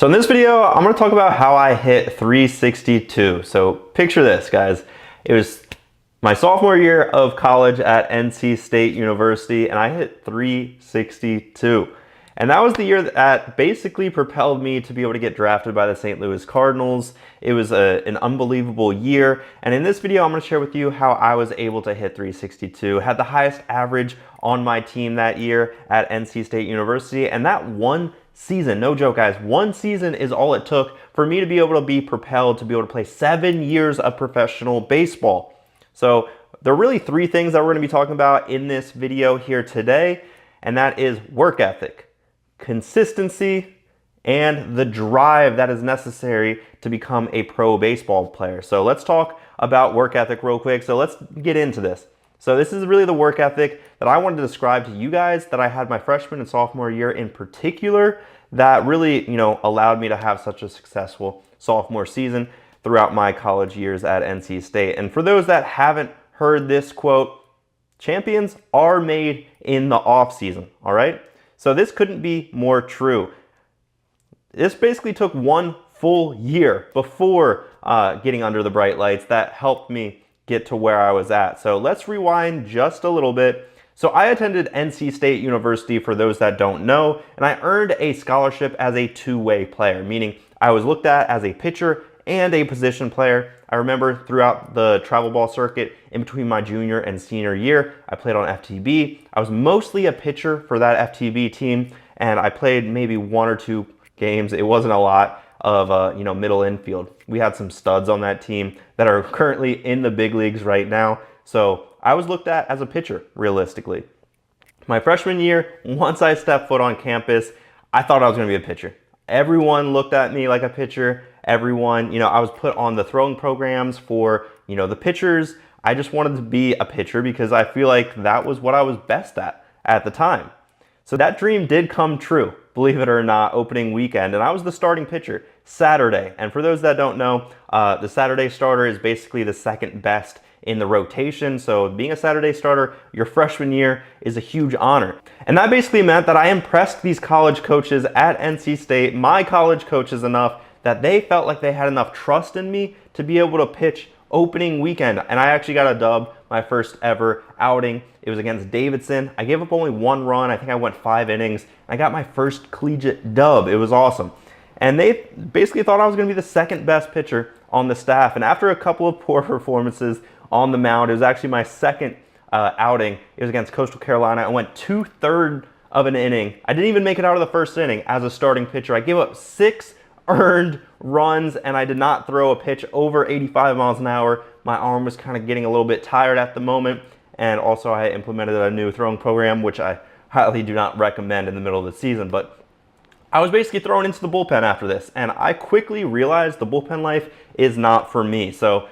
So in this video, I'm gonna talk about how I hit 362. So picture this, guys. It was my sophomore year of college at NC State University, and I hit 362. And that was the year that basically propelled me to be able to get drafted by the St. Louis Cardinals. It was an unbelievable year. And in this video, I'm gonna share with you how I was able to hit 362. Had the highest average on my team that year at NC State University. And that one season, no joke guys, one season is all it took for me to be able to be propelled to be able to play 7 years of professional baseball. So there are really 3 things that we're gonna be talking about in this video here today. And that is work ethic, consistency, and the drive that is necessary to become a pro baseball player. So let's talk about work ethic real quick. So let's get into this. So this is really the work ethic that I wanted to describe to you guys that I had my freshman and sophomore year in particular that really, allowed me to have such a successful sophomore season throughout my college years at NC State. And for those that haven't heard this quote, champions are made in the off season, all right? So this couldn't be more true. This basically took 1 full year before getting under the bright lights that helped me get to where I was at. So let's rewind just a little bit. So I attended NC State University, for those that don't know, and I earned a scholarship as a two-way player, meaning I was looked at as a pitcher and a position player. I remember throughout the travel ball circuit in between my junior and senior year, I played on FTB. I was mostly a pitcher for that FTB team, and I played maybe 1 or 2 games. It wasn't a lot of middle infield. We had some studs on that team that are currently in the big leagues right now. So I was looked at as a pitcher, realistically. My freshman year, once I stepped foot on campus, I thought I was gonna be a pitcher. Everyone looked at me like a pitcher. Everyone, I was put on the throwing programs for, the pitchers. I just wanted to be a pitcher because I feel like that was what I was best at the time. So that dream did come true, believe it or not, opening weekend. And I was the starting pitcher Saturday. And for those that don't know, the Saturday starter is basically the second best in the rotation. So being a Saturday starter your freshman year is a huge honor. And that basically meant that I impressed these college coaches at NC State, my college coaches, enough that they felt like they had enough trust in me to be able to pitch opening weekend. And I actually got a dub my first ever outing. It was against Davidson. I gave up only 1 run. I think I went 5 innings. I got my first collegiate dub. It was awesome. And they basically thought I was going to be the second best pitcher on the staff. And after a couple of poor performances on the mound, it was actually my second outing. It was against Coastal Carolina. I went 2/3 of an inning. I didn't even make it out of the first inning as a starting pitcher. I gave up 6 earned runs, and I did not throw a pitch over 85 miles an hour. My arm was kind of getting a little bit tired at the moment, and also I implemented a new throwing program, which I highly do not recommend in the middle of the season. But I was basically thrown into the bullpen after this, and I quickly realized the bullpen life is not for me. So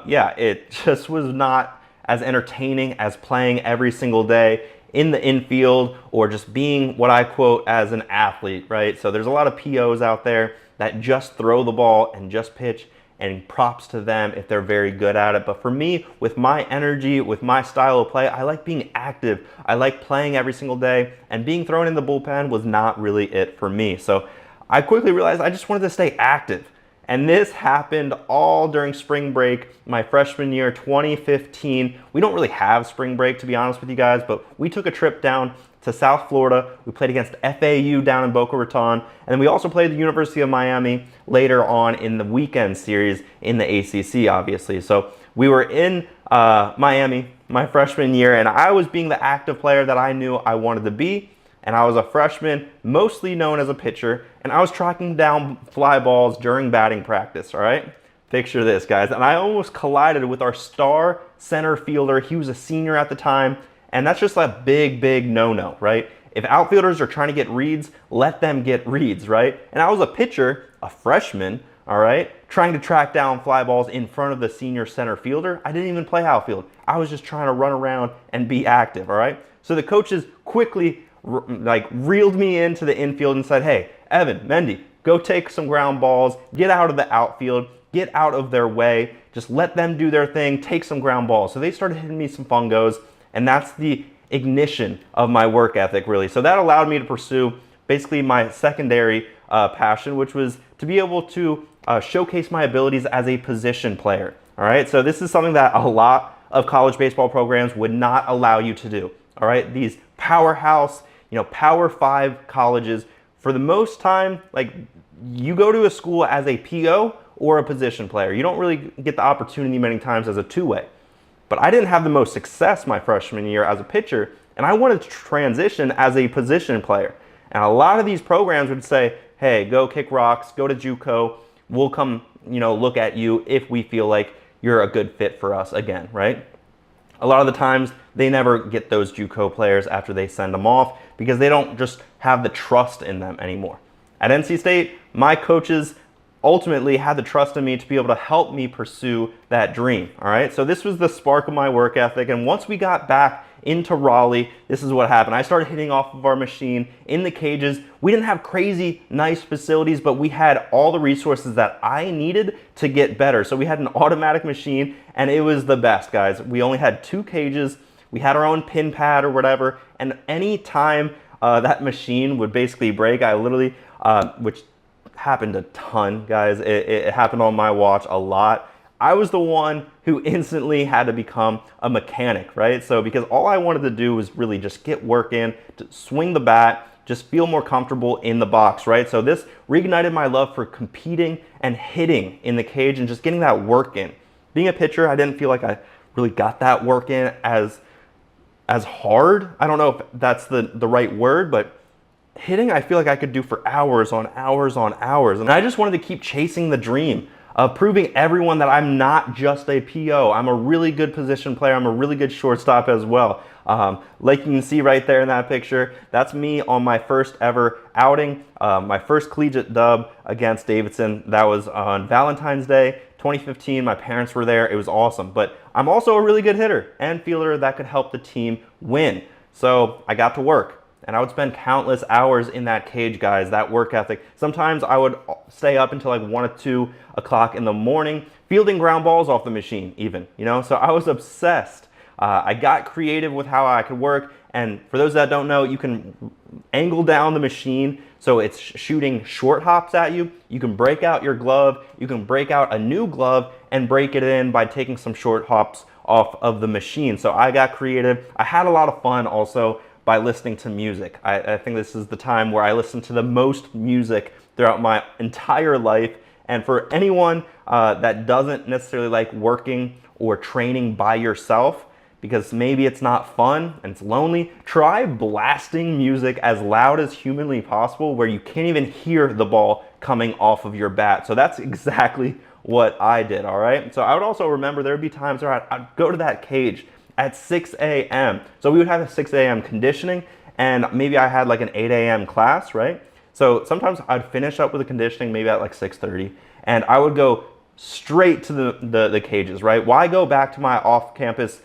yeah, it just was not as entertaining as playing every single day in the infield or just being what I quote as an athlete, right? So there's a lot of POs out there that just throw the ball and just pitch, and props to them if they're very good at it. But for me, with my energy, with my style of play, I like being active. I like playing every single day, and being thrown in the bullpen was not really it for me. So I quickly realized I just wanted to stay active. And this happened all during spring break, my freshman year, 2015. We don't really have spring break, to be honest with you guys, but we took a trip down to South Florida. We played against FAU down in Boca Raton, and then we also played the University of Miami later on in the weekend series in the ACC, obviously. So we were in Miami my freshman year, and I was being the active player that I knew I wanted to be. And I was a freshman, mostly known as a pitcher, and I was tracking down fly balls during batting practice, all right? Picture this, guys. And I almost collided with our star center fielder. He was a senior at the time, and that's just a big, big no-no, right? If outfielders are trying to get reads, let them get reads, right? And I was a pitcher, a freshman, all right, trying to track down fly balls in front of the senior center fielder. I didn't even play outfield. I was just trying to run around and be active, all right? So the coaches quickly reeled me into the infield and said, hey, Evan, Mendy, go take some ground balls, get out of the outfield, get out of their way, just let them do their thing, take some ground balls. So they started hitting me some fungos, and that's the ignition of my work ethic, really. So that allowed me to pursue basically my secondary passion, which was to be able to showcase my abilities as a position player. All right, so this is something that a lot of college baseball programs would not allow you to do. All right, these powerhouse, Power 5 colleges, for the most time, like, you go to a school as a PO or a position player. You don't really get the opportunity many times as a two-way. But I didn't have the most success my freshman year as a pitcher, and I wanted to transition as a position player. And a lot of these programs would say, hey, go kick rocks, go to JUCO, we'll come, look at you if we feel like you're a good fit for us again, right? A lot of the times, they never get those JUCO players after they send them off because they don't just have the trust in them anymore. At NC State, my coaches ultimately had the trust in me to be able to help me pursue that dream, all right? So this was the spark of my work ethic, and once we got back into Raleigh, this is what happened. I started hitting off of our machine in the cages. We didn't have crazy nice facilities, but we had all the resources that I needed to get better. So we had an automatic machine, and it was the best, guys. We only had 2 cages. We had our own pin pad or whatever, and any time that machine would basically break, I literally, which happened a ton, guys. It happened on my watch a lot. I was the one who instantly had to become a mechanic, right? So because all I wanted to do was really just get work in, to swing the bat, just feel more comfortable in the box, right? So this reignited my love for competing and hitting in the cage and just getting that work in. Being a pitcher, I didn't feel like I really got that work in as hard. I don't know if that's the right word, but hitting, I feel like I could do for hours on hours on hours. And I just wanted to keep chasing the dream of proving everyone that I'm not just a PO. I'm a really good position player. I'm a really good shortstop as well. Like you can see right there in that picture, that's me on my first ever outing, my first collegiate dub against Davidson. That was on Valentine's Day, 2015. My parents were there. It was awesome. But I'm also a really good hitter and fielder that could help the team win. So I got to work. And I would spend countless hours in that cage, guys, that work ethic. Sometimes I would stay up until like 1 or 2 o'clock in the morning, fielding ground balls off the machine even, So I was obsessed. I got creative with how I could work. And for those that don't know, you can angle down the machine so it's shooting short hops at you. You can break out your glove. You can break out a new glove and break it in by taking some short hops off of the machine. So I got creative. I had a lot of fun also by listening to music. I think this is the time where I listen to the most music throughout my entire life. And for anyone that doesn't necessarily like working or training by yourself, because maybe it's not fun and it's lonely, try blasting music as loud as humanly possible where you can't even hear the ball coming off of your bat. So that's exactly what I did, all right? So I would also remember there would be times where I'd go to that cage at 6 a.m. So we would have a 6 a.m. conditioning, and maybe I had like an 8 a.m. class, right? So sometimes I'd finish up with the conditioning maybe at like 6:30, and I would go straight to the cages, right? Why go back to my off-campus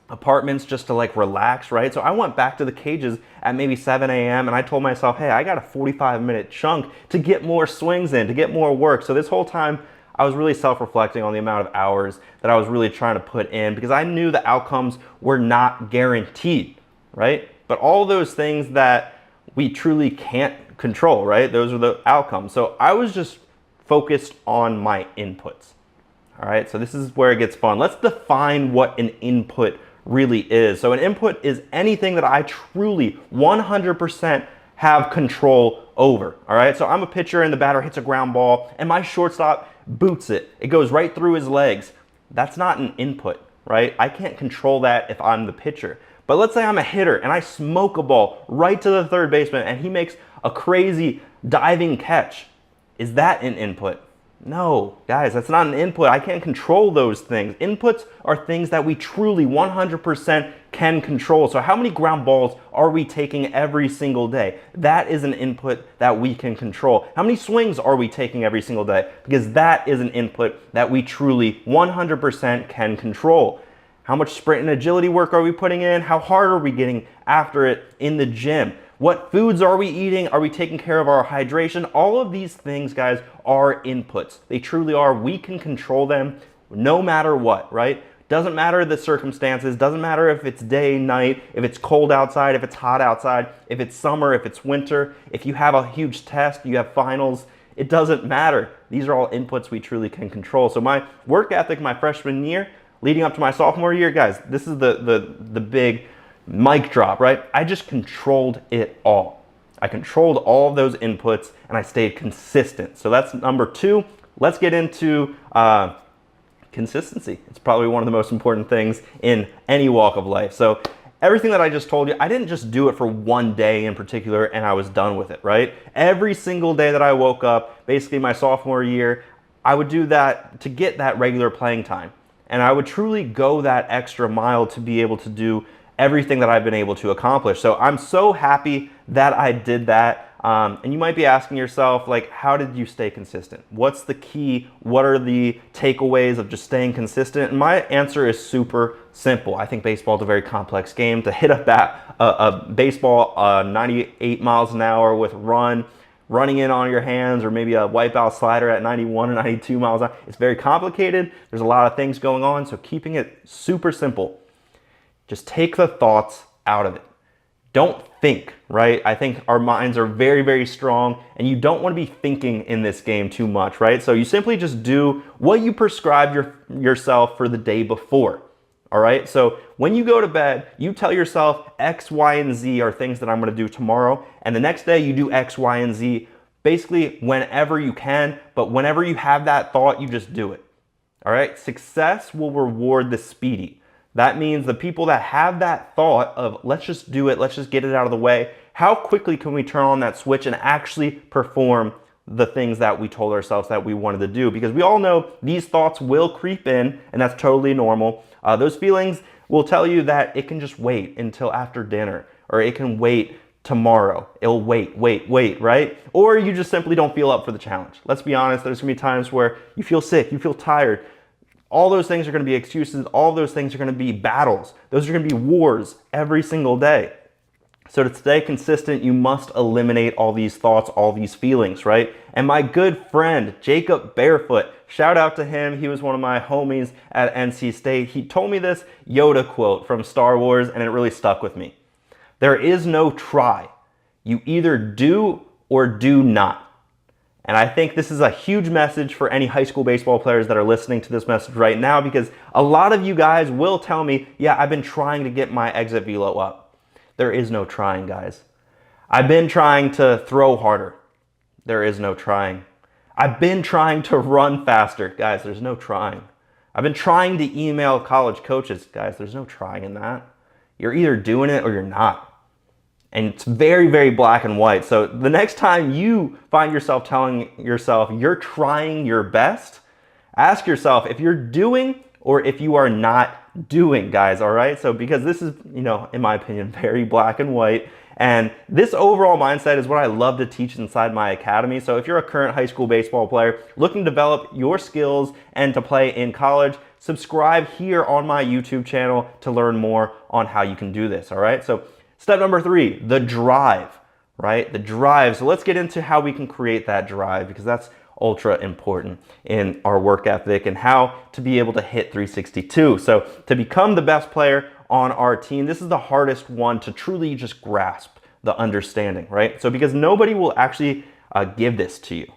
apartments just to like relax, right? So I went back to the cages at maybe 7 a.m. and I told myself, hey, I got a 45-minute chunk to get more swings in, to get more work. So this whole time, I was really self-reflecting on the amount of hours that I was really trying to put in because I knew the outcomes were not guaranteed, right? But all those things that we truly can't control, right? Those are the outcomes. So I was just focused on my inputs, all right? So this is where it gets fun. Let's define what an input really is. So an input is anything that I truly 100% have control over, all right? So I'm a pitcher and the batter hits a ground ball and my shortstop boots it. It goes right through his legs. That's not an input, right? I can't control that if I'm the pitcher. But let's say I'm a hitter and I smoke a ball right to the third baseman and he makes a crazy diving catch. Is that an input? No, guys, that's not an input. I can't control those things. Inputs are things that we truly 100% can control. So how many ground balls are we taking every single day? That is an input that we can control. How many swings are we taking every single day? Because that is an input that we truly 100% can control. How much sprint and agility work are we putting in? How hard are we getting after it in the gym? What foods are we eating? Are we taking care of our hydration? All of these things, guys, are inputs. They truly are. We can control them no matter what, right? Doesn't matter the circumstances, doesn't matter if it's day, night, if it's cold outside, if it's hot outside, if it's summer, if it's winter, if you have a huge test, you have finals, it doesn't matter. These are all inputs we truly can control. So my work ethic my freshman year, leading up to my sophomore year, guys, this is the big mic drop, right? I just controlled it all. I controlled all of those inputs and I stayed consistent. So that's number 2. Let's get into consistency. It's probably one of the most important things in any walk of life. So everything that I just told you, I didn't just do it for one day in particular and I was done with it, right? Every single day that I woke up, basically my sophomore year, I would do that to get that regular playing time. And I would truly go that extra mile to be able to do everything that I've been able to accomplish. So I'm so happy that I did that. And you might be asking yourself, like, how did you stay consistent? What's the key? What are the takeaways of just staying consistent? And my answer is super simple. I think baseball is a very complex game. To hit a baseball 98 miles an hour with running in on your hands, or maybe a wipeout slider at 91 or 92 miles an hour, it's very complicated. There's a lot of things going on. So keeping it super simple. Just take the thoughts out of it. Don't think, right? I think our minds are very, very strong and you don't want to be thinking in this game too much, right? So you simply just do what you prescribe yourself for the day before, all right? So when you go to bed, you tell yourself X, Y, and Z are things that I'm going to do tomorrow. And the next day you do X, Y, and Z basically whenever you can, but whenever you have that thought, you just do it, all right? Success will reward the speedy. That means the people that have that thought of let's just do it, let's just get it out of the way, how quickly can we turn on that switch and actually perform the things that we told ourselves that we wanted to do? Because we all know these thoughts will creep in and that's totally normal. Those feelings will tell you that it can just wait until after dinner, or it can wait tomorrow. It'll wait, right? Or you just simply don't feel up for the challenge. Let's be honest, there's gonna be times where you feel sick, you feel tired. All those things are going to be excuses. All those things are going to be battles. Those are going to be wars every single day. So to stay consistent, you must eliminate all these thoughts, all these feelings, right? And my good friend, Jacob Barefoot, shout out to him. He was one of my homies at NC State. He told me this Yoda quote from Star Wars, and it really stuck with me. There is no try. You either do or do not. And I think this is a huge message for any high school baseball players that are listening to this message right now, because a lot of you guys will tell me, yeah, I've been trying to get my exit velo up. There is no trying, guys. I've been trying to throw harder. There is no trying. I've been trying to run faster. Guys, there's no trying. I've been trying to email college coaches. Guys, there's no trying in that. You're either doing it or you're not. And it's very, very black and white. So the next time you find yourself telling yourself you're trying your best, ask yourself if you're doing or if you are not doing, guys, all right? So because this is, in my opinion, very black and white. And this overall mindset is what I love to teach inside my academy. So if you're a current high school baseball player looking to develop your skills and to play in college, subscribe here on my YouTube channel to learn more on how you can do this, all right? So step number 3, the drive, right? The drive. So let's get into how we can create that drive, because that's ultra important in our work ethic and how to be able to hit 362. So to become the best player on our team, this is the hardest one to truly just grasp the understanding, right? So because nobody will actually give this to you.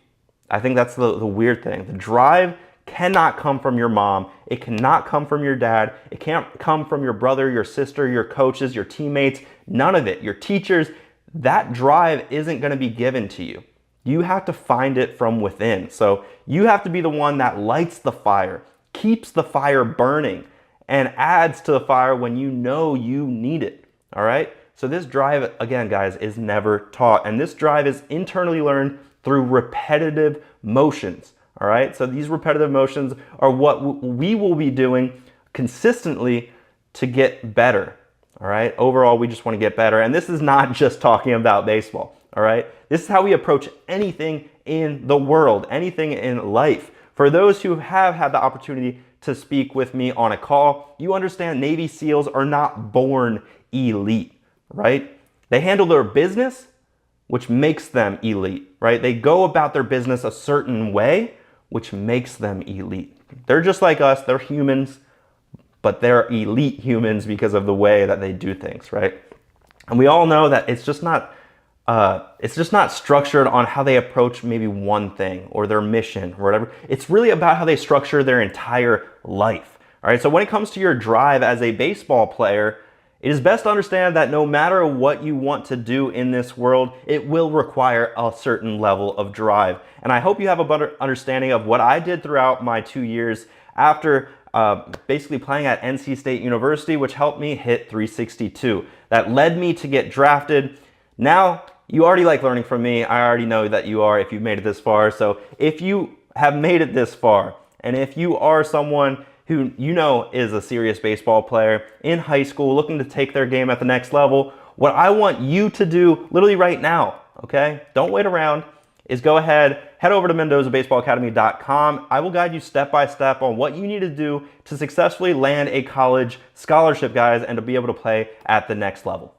I think that's the weird thing. The drive cannot come from your mom. It cannot come from your dad. It can't come from your brother, your sister, your coaches, your teammates, none of it. Your teachers, that drive isn't going to be given to you. You have to find it from within. So you have to be the one that lights the fire, keeps the fire burning, and adds to the fire when you know you need it. All right? So this drive, again, guys, is never taught. And this drive is internally learned through repetitive motions. All right, so these repetitive motions are what we will be doing consistently to get better. All right, overall, we just want to get better. And this is not just talking about baseball. All right, this is how we approach anything in the world, anything in life. For those who have had the opportunity to speak with me on a call, you understand Navy SEALs are not born elite, right? They handle their business, which makes them elite, right? They go about their business a certain way, which makes them elite. They're just like us. They're humans. but they're elite humans because of the way that they do things, right? And we all know that it's just not structured on how they approach maybe one thing or their mission or whatever. It's really about how they structure their entire life. All right. So when it comes to your drive as a baseball player, it is best to understand that no matter what you want to do in this world, it will require a certain level of drive. And I hope you have a better understanding of what I did throughout my 2 years after basically playing at NC State University, which helped me hit 362. That led me to get drafted. Now, you already like learning from me. I already know that you are if you've made it this far. So if you have made it this far, and if you are someone who you know is a serious baseball player in high school looking to take their game at the next level, what I want you to do literally right now, okay? Don't wait around, is go ahead, head over to MendozABaseballAcademy.com. I will guide you step by step on what you need to do to successfully land a college scholarship, guys, and to be able to play at the next level.